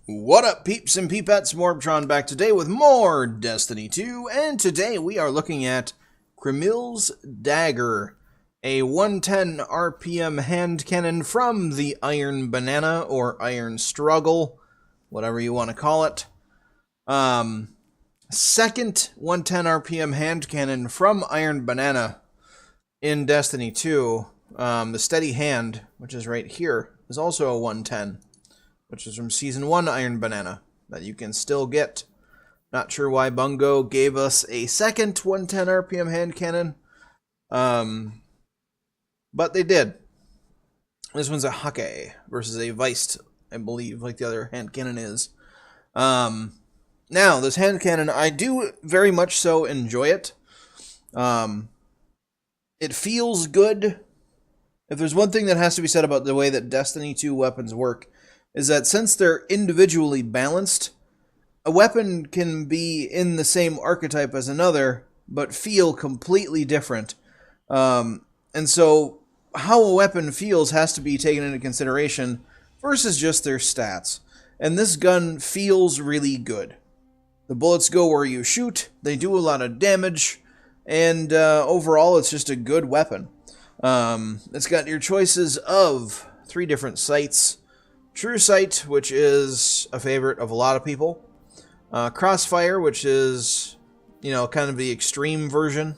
What up, peeps and peepettes? MorbTron back today with more Destiny 2, and today we are looking at Crimil's Dagger, a 110 RPM hand cannon from the Iron Banana, or Iron Struggle, whatever you want to call it. Second 110 RPM hand cannon from Iron Banana in Destiny 2. The Steady Hand, which is right here, is also a 110. Which is from Season 1 Iron Banana, that you can still get. Not sure why Bungo gave us a second 110 RPM hand cannon. But they did. This one's a Hake versus a Weist, I believe, like the other hand cannon is. Now, this hand cannon, I do very much so enjoy it. It feels good. If there's one thing that has to be said about the way that Destiny 2 weapons work, is that since they're individually balanced, a weapon can be in the same archetype as another, but feel completely different. And so, how a weapon feels has to be taken into consideration versus just their stats. And this gun feels really good. The bullets go where you shoot, they do a lot of damage, and overall it's just a good weapon. It's got your choices of 3 different sights. True Sight, which is a favorite of a lot of people. Crossfire, which is, kind of the extreme version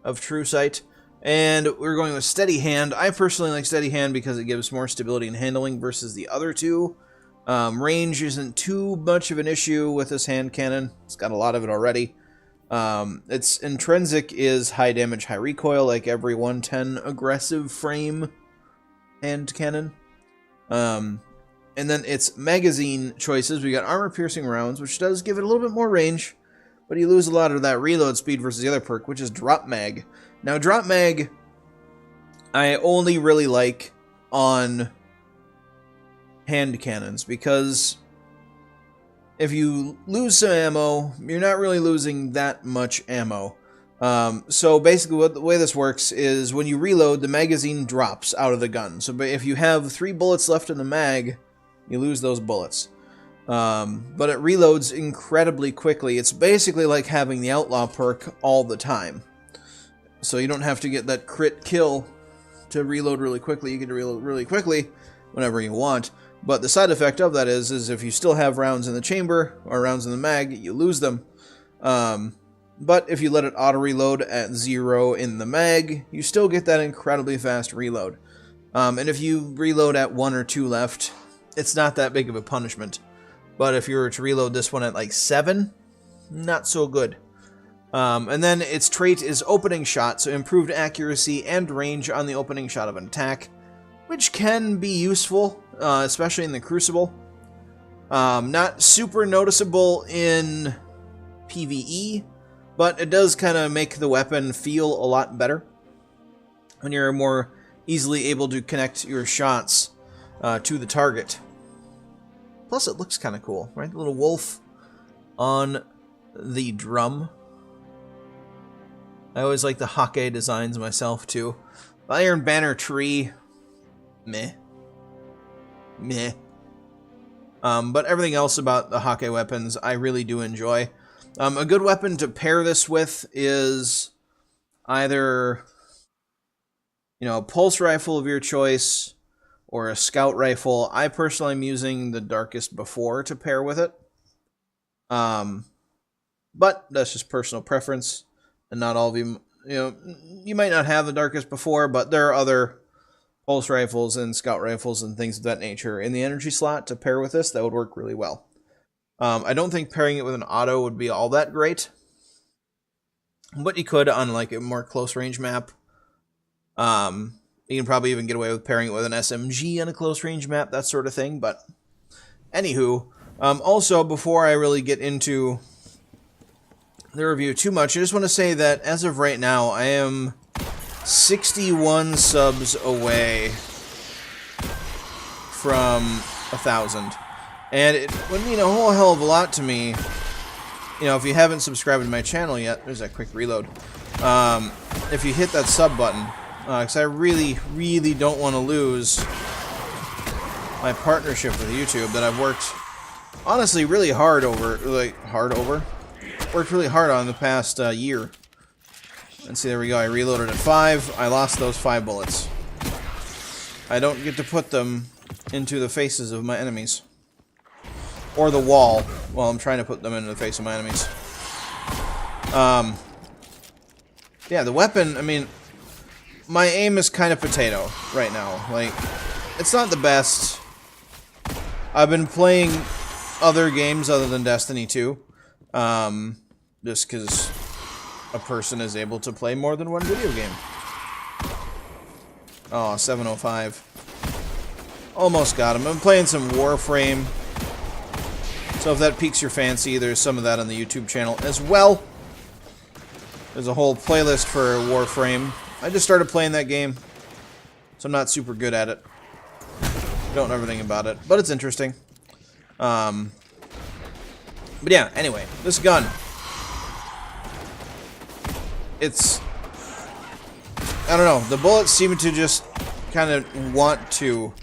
of True Sight. And we're going with Steady Hand. I personally like Steady Hand because it gives more stability and handling versus the other two. Range isn't too much of an issue with this hand cannon. It's got a lot of it already. Its intrinsic is high damage, high recoil, like every 110 aggressive frame hand cannon. And then its magazine choices, we got armor-piercing rounds, which does give it a little bit more range, but you lose a lot of that reload speed versus the other perk, which is Drop Mag. Now, Drop Mag, I only really like on hand cannons, because if you lose some ammo, you're not really losing that much ammo. So basically the way this works is when you reload, the magazine drops out of the gun. So if you have 3 bullets left in the mag, you lose those bullets. But it reloads incredibly quickly. It's basically like having the Outlaw perk all the time. So you don't have to get that crit kill to reload really quickly. You can reload really quickly whenever you want. But the side effect of that is if you still have rounds in the chamber or rounds in the mag, you lose them. But if you let it auto-reload at 0 in the mag, you still get that incredibly fast reload. And if you reload at 1 or 2 left, it's not that big of a punishment. But if you were to reload this one at like 7, not so good. And then its trait is Opening Shot, so improved accuracy and range on the opening shot of an attack, which can be useful, especially in the Crucible. Not super noticeable in PvE, but it does kind of make the weapon feel a lot better when you're more easily able to connect your shots to the target. Plus, it looks kind of cool, right? The little wolf on the drum. I always like the Hake designs myself, too. The Iron Banner tree, meh. Meh. But everything else about the Hake weapons, I really do enjoy. A good weapon to pair this with is either, a pulse rifle of your choice or a scout rifle. I personally am using the Darkest Before to pair with it. But that's just personal preference, and not all of you, you might not have the Darkest Before, but there are other pulse rifles and scout rifles and things of that nature in the energy slot to pair with this that would work really well. I don't think pairing it with an auto would be all that great, but you could on like a more close range map. You can probably even get away with pairing it with an SMG on a close range map, that sort of thing. But anywho, also before I really get into the review too much, I just want to say that as of right now, I am 61 subs away from 1,000. And it would mean a whole hell of a lot to me, if you haven't subscribed to my channel yet. There's that quick reload. If you hit that sub button, because I really, really don't want to lose my partnership with YouTube that I've worked honestly really hard over. Worked really hard on the past year. And see, there we go. I reloaded at 5. I lost those 5 bullets. I don't get to put them into the faces of my enemies. Or the wall while I'm trying to put them into the face of my enemies. Yeah, the weapon, I mean, my aim is kind of potato right now. Like, it's not the best. I've been playing other games other than Destiny 2. Just because a person is able to play more than one video game. Oh, 705. Almost got him. I'm playing some Warframe. So if that piques your fancy, there's some of that on the YouTube channel as well. There's a whole playlist for Warframe. I just started playing that game, so I'm not super good at it. Don't know everything about it, but it's interesting. But yeah, anyway, this gun. It's... I don't know, the bullets seem to just kind of want to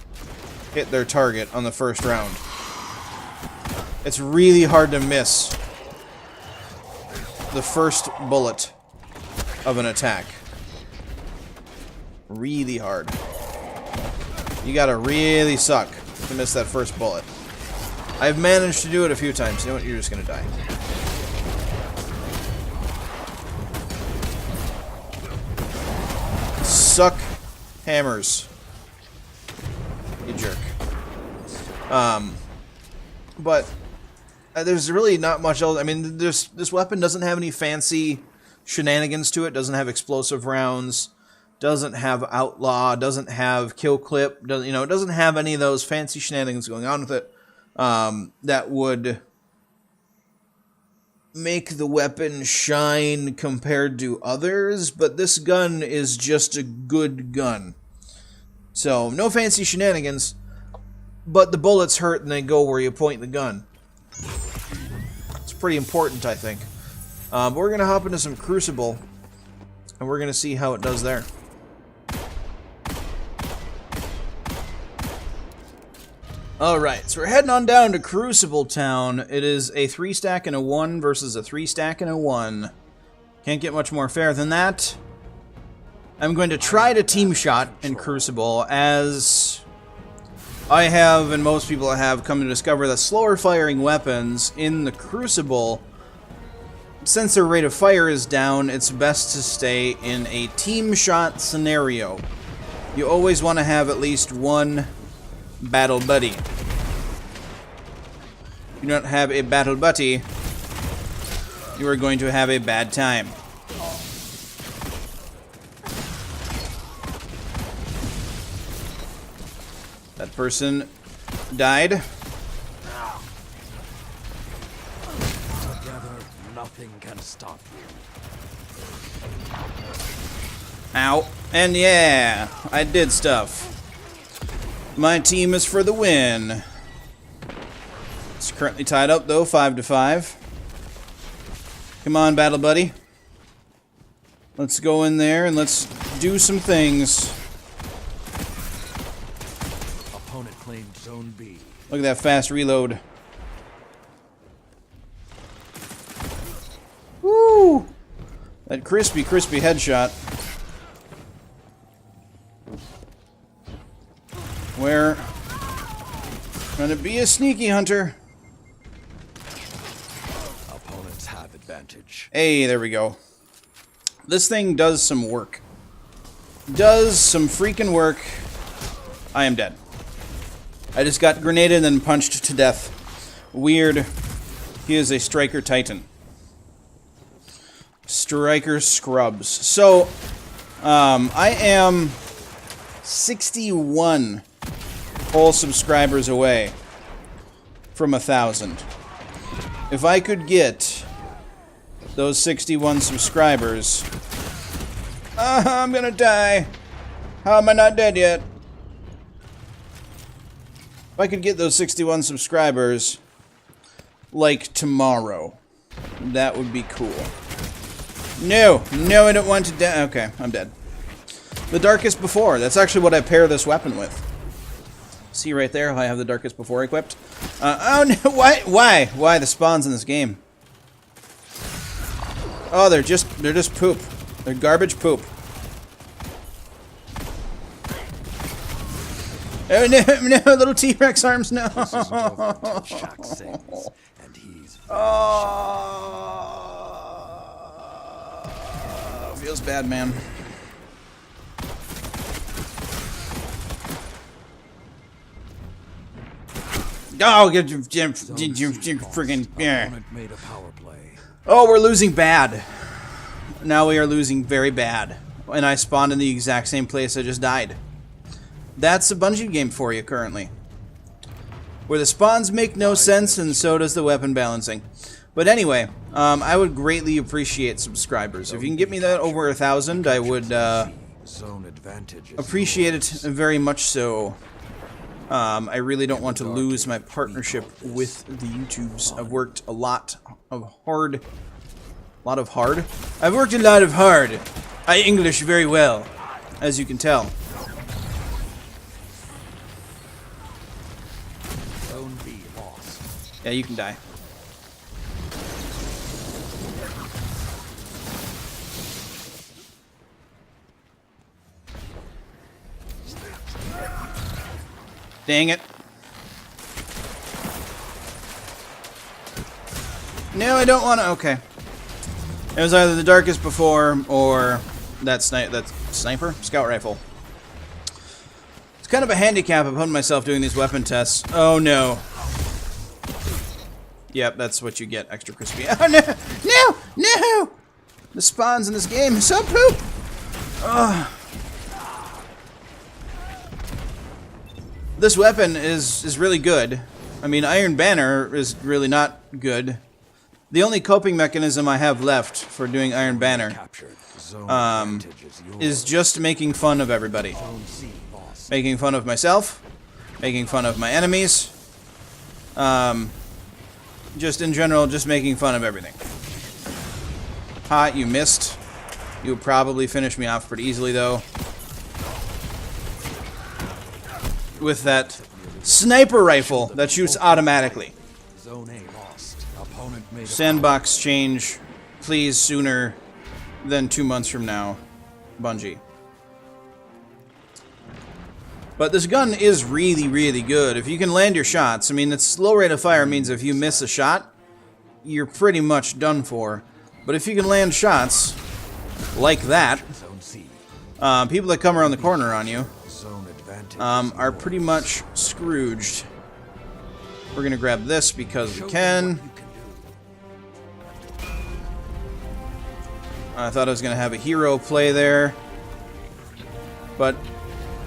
hit their target on the first round. It's really hard to miss the first bullet of an attack. Really hard. You gotta really suck to miss that first bullet. I've managed to do it a few times. You know what? You're just gonna die. Suck hammers. You jerk. But there's really not much else. I mean, this weapon doesn't have any fancy shenanigans to it. Doesn't have explosive rounds. Doesn't have outlaw. Doesn't have kill clip. It doesn't have any of those fancy shenanigans going on with it that would make the weapon shine compared to others. But this gun is just a good gun. So no fancy shenanigans. But the bullets hurt and they go where you point the gun. It's pretty important, I think. But we're going to hop into some Crucible, and we're going to see how it does there. Alright, so we're heading on down to Crucible Town. It is a 3-stack and a 1 versus a 3-stack and a 1. Can't get much more fair than that. I'm going to try to team shot in Crucible, as I have, and most people have, come to discover that slower firing weapons in the Crucible, since their rate of fire is down, it's best to stay in a team shot scenario. You always want to have at least one battle buddy. If you don't have a battle buddy, you are going to have a bad time. That person died. Together, nothing can stop you. Ow. And yeah, I did stuff. My team is for the win. It's currently tied up though, 5-5. Come on, battle buddy. Let's go in there and let's do some things. Opponent claimed Zone B. Look at that fast reload. Woo! That crispy headshot. We're gonna be a sneaky hunter. Opponents have advantage. Hey, there we go. This thing does some work. Does some freaking work. I am dead. I just got grenaded and punched to death. Weird. He is a Striker Titan. Striker Scrubs. So, I am 61 whole subscribers away from 1,000. If I could get those 61 subscribers... I'm gonna die. How am I not dead yet? If I could get those 61 subscribers, like tomorrow, that would be cool. No, I don't want to die. Okay, I'm dead. The Darkest Before. That's actually what I pair this weapon with. See right there how I have the Darkest Before equipped? Oh no, why? Why the spawns in this game? Oh, they're just poop. They're garbage poop. Oh no, no, little T-Rex arms, no. Shack sings, and he's Feels bad, man. Oh, get your freaking yeah. opponent made a power play. Oh, we're losing bad. Now we are losing very bad. And I spawned in the exact same place I just died. That's a Bungie game for you currently. Where the spawns make no sense and so does the weapon balancing. But anyway, I would greatly appreciate subscribers. If you can get me that over 1,000, I would Zone advantage is appreciate it very much so. I really don't want to lose my partnership with the YouTubes. I've worked a lot of hard. I've worked a lot of hard. I English very well, as you can tell. Zone B lost. Yeah, you can die. Dang it. No, I don't want to. Okay. It was either the Darkest Before or that sniper? Scout rifle. It's kind of a handicap of putting myself doing these weapon tests. Oh no. Yep, that's what you get. Extra crispy. Oh no! No! No! The spawns in this game are so poop! Ugh. This weapon is really good. I mean, Iron Banner is really not good. The only coping mechanism I have left for doing Iron Banner is just making fun of everybody. Making fun of myself, making fun of my enemies, just in general, just making fun of everything. Ha, you missed. You would probably finish me off pretty easily, though. With that sniper rifle that shoots automatically. Zone A lost. Opponent made a Sandbox change, please, sooner than 2 months from now, Bungie. But this gun is really, really good. If you can land your shots, I mean, its low rate of fire means if you miss a shot, you're pretty much done for. But if you can land shots like that, Zone C. people that come around the corner on you Zone advantage are pretty much scrooged. We're gonna grab this because we can. I thought I was gonna have a hero play there, but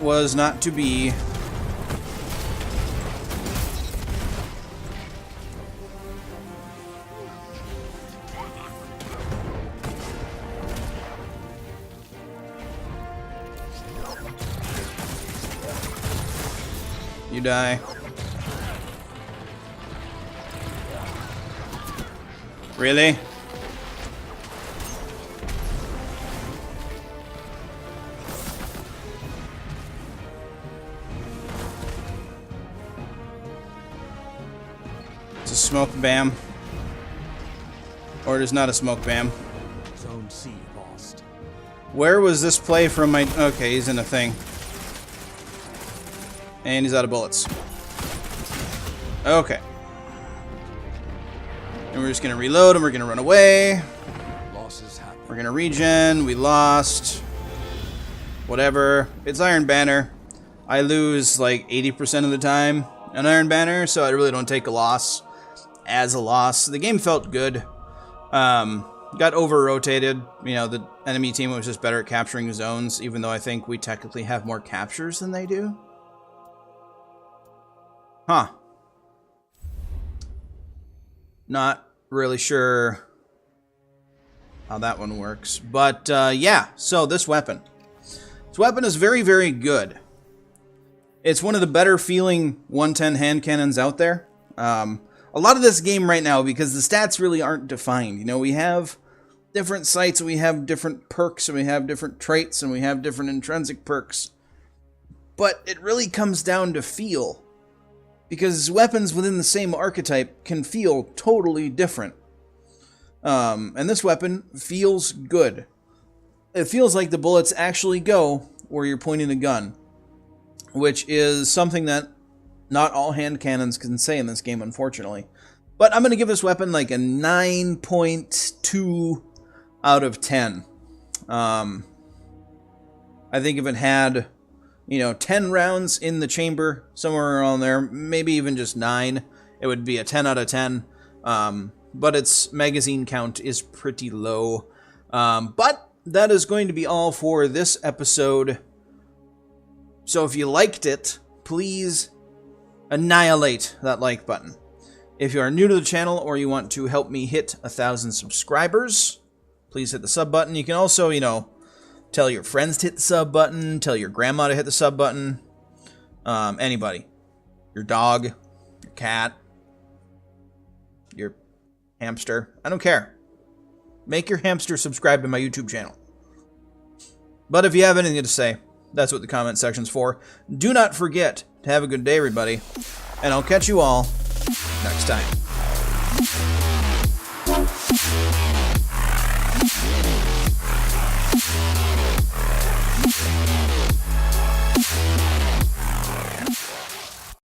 was not to be. You die. Really? It's a smoke bam. Or it is not a smoke bam. Zone C lost. Where was this play from my... Okay, he's in a thing. And he's out of bullets. Okay. And we're just gonna reload and we're gonna run away. Losses happen. We're gonna regen. We lost. Whatever. It's Iron Banner. I lose like 80% of the time on Iron Banner, so I really don't take a loss as a loss. The game felt good. Got over-rotated. You know, the enemy team was just better at capturing zones, even though I think we technically have more captures than they do. Huh. Not really sure how that one works. But, yeah. So, this weapon. This weapon is very, very good. It's one of the better feeling 110 hand cannons out there. A lot of this game right now, because the stats really aren't defined. You know, we have different sights, and we have different perks, and we have different traits, and we have different intrinsic perks. but it really comes down to feel. Because weapons within the same archetype can feel totally different. And this weapon feels good. It feels like the bullets actually go where you're pointing the gun, which is something that not all hand cannons can say in this game, unfortunately. But I'm going to give this weapon like a 9.2 out of 10. I think if it had, 10 rounds in the chamber, somewhere around there, maybe even just 9, it would be a 10 out of 10. But its magazine count is pretty low. But that is going to be all for this episode. So if you liked it, please annihilate that like button. If you are new to the channel or you want to help me hit 1,000 subscribers, please hit the sub button. You can also, tell your friends to hit the sub button, tell your grandma to hit the sub button. Anybody. Your dog, your cat, your hamster. I don't care. Make your hamster subscribe to my YouTube channel. But if you have anything to say, that's what the comment section's for. Do not forget to have a good day, everybody. And I'll catch you all next time.